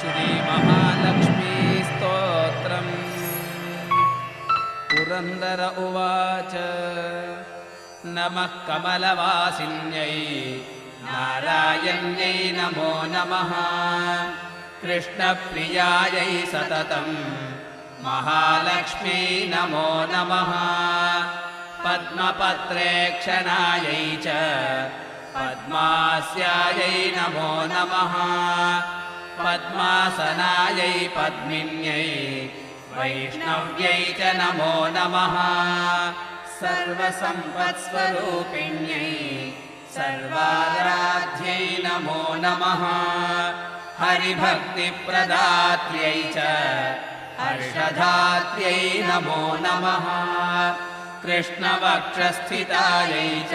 श्रीमहालक्ष्मी स्तोत्रम्। पुरन्दर उवाच नमः कमलवासिन्यै नारायण्यै नमो नमः। कृष्णप्रियायै सततं महालक्ष्मी नमो नमः। पद्मपत्रेक्षणायै च पद्मास्यायै नमो नमः। पद्मासनायै पद्मिन्यै वैष्णव्यै च नमो नमः। सर्वसम्पत्स्वरूपिण्यै सर्वाराध्यै नमो नमः। हरिभक्तिप्रदात्र्यै च हर्षधात्र्यै नमो नमः। कृष्णवक्षस्थितायै च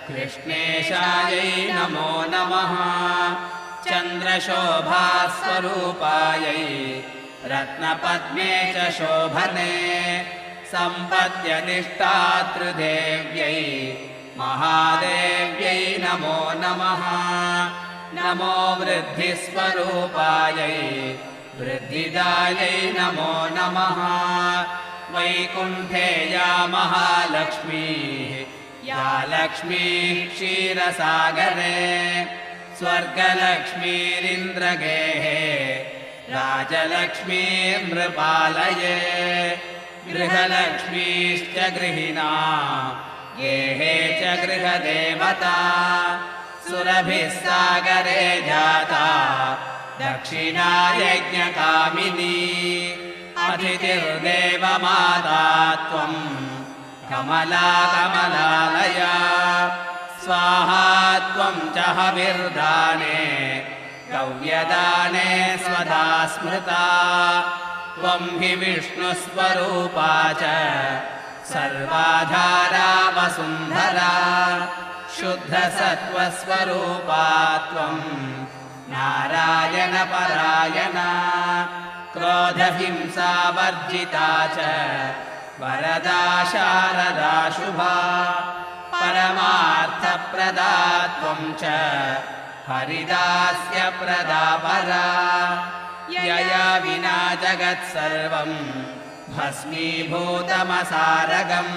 कृष्णेशायै नमो नमः। चन्द्रशोभास्वरूपायै रत्नपद्मे च शोभने सम्पद्यधिष्ठातृदेव्यै महादेव्यै नमो नमः। नमो वृद्धिस्वरूपायै वृद्धिदायै नमो नमः। वैकुण्ठे या महालक्ष्मीः या लक्ष्मीः क्षीरसागरे स्वर्गलक्ष्मीरिन्द्रगेः राजलक्ष्मीर्नृपालये गृहलक्ष्मीश्च गृहिणा गेहे च गृहदेवता सुरभिः सागरे जाता दक्षिणा यज्ञकामिनी अतिथिर्देवमाता त्वं कमला कमलालया स्वाहा त्वं च हविर्दाने गव्यदाने स्वधा स्मृता त्वं हि विष्णुस्वरूपा च सर्वाधारा वसुन्धरा शुद्धसत्त्वस्वरूपा त्वं नारायणपरायणा क्रोधहिंसावर्जिता च वरदा शारदा शुभा परमार्थप्रदा त्वं च हरिदास्यप्रदा परा यया विना जगत्सर्वं भस्मीभूतमसारगम्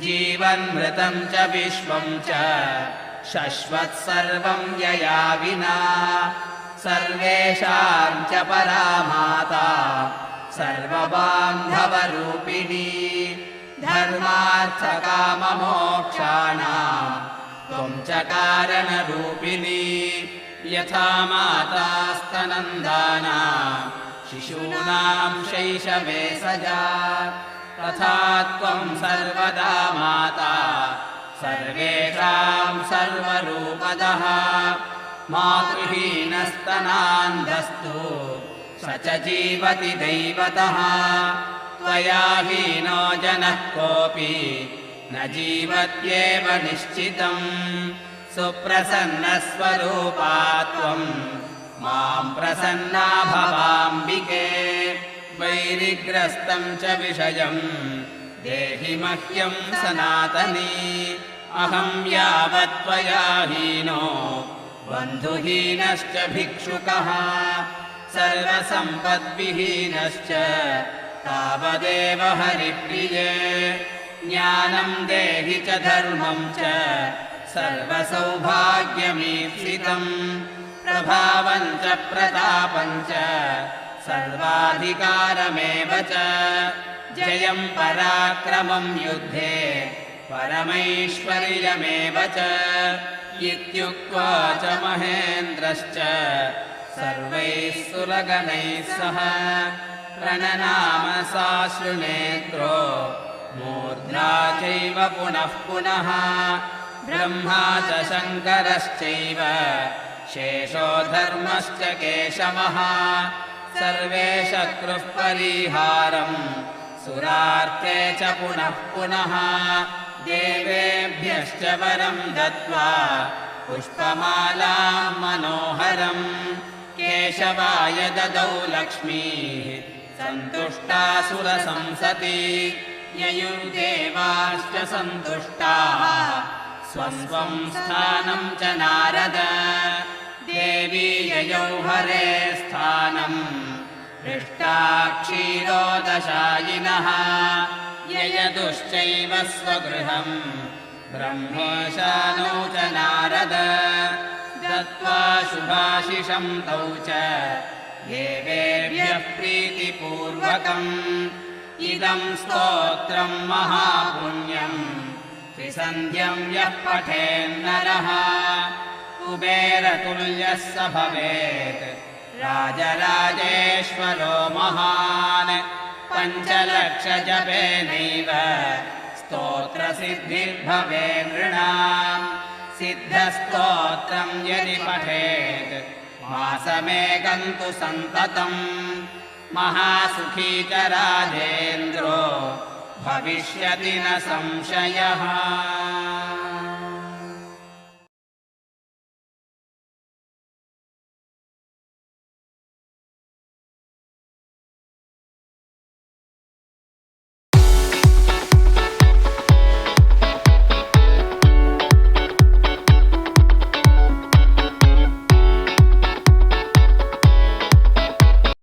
जीवन्मृतं च विश्वं च शश्वत्सर्वं यया विना सर्वेषां च परा माता सर्वबान्धवरूपिणी धर्मार्थकाममोक्षाणां त्वं च कारणरूपिणी यथा माता स्तनन्दानां शिशूनां शैशवे सजा तथा त्वं सर्वदा माता सर्वेषां सर्वरूपदः मातृहीनस्तनान्धस्तु स च जीवति दैवतः त्वया हीनो जनः कोऽपि न जीवत्येव निश्चितम् सुप्रसन्नस्वरूपा त्वं मां प्रसन्ना भवाम्बिके वैरिग्रस्तं च विषयं देहि मह्यं सनातनी अहं यावत् त्वया हीनो बन्धुहीनश्च भिक्षुकः सर्वसम्पद्विहीनश्च तावदेव हरिप्रिये ज्ञानं देहि च धर्मं च सर्वसौभाग्यमीप्सितम् प्रभावं च प्रतापं च सर्वाधिकारमेव च जयं पराक्रमं युद्धे परमैश्वर्यमेव च इत्युक्त्वा च महेन्द्रश्च सर्वैः सुरगणैः सह प्रणनाम साश्रुनेत्रो मूर्ध्ना चैव पुनः पुनः ब्रह्मा च शङ्करश्चैव शेषो धर्मश्च केशवः सर्वे शत्रुः परिहारं सुरार्ते च पुनः पुनः देवेभ्यश्च वरं दत्त्वा पुष्पमालां मनोहरं केशवाय ददौ लक्ष्मीः सन्तुष्टा सुरसंसति ययुर्देवाश्च सन्तुष्टाः स्वं स्वं स्थानं च नारद देवी ययौ हरे पानम् हृष्टाक्षीरोदशायिनः ययदुश्चैव स्वगृहम् ब्रह्मोशानौ च नारद दत्त्वा शुभाशिषं तौ च देवेभ्यः प्रीतिपूर्वकम् इदं स्तोत्रं महापुण्यम् त्रिसन्ध्यं यः पठेन्नरः कुबेरतुल्यः स भवेत् राजराजेश्वरो महान् पञ्चलक्षजपेनैव स्तोत्रसिद्धिर्भवे नृणाम् सिद्धस्तोत्रं यदि पठेत् मासमेकं तु सन्ततम् महासुखी च राजेन्द्रो भविष्यति न संशयः।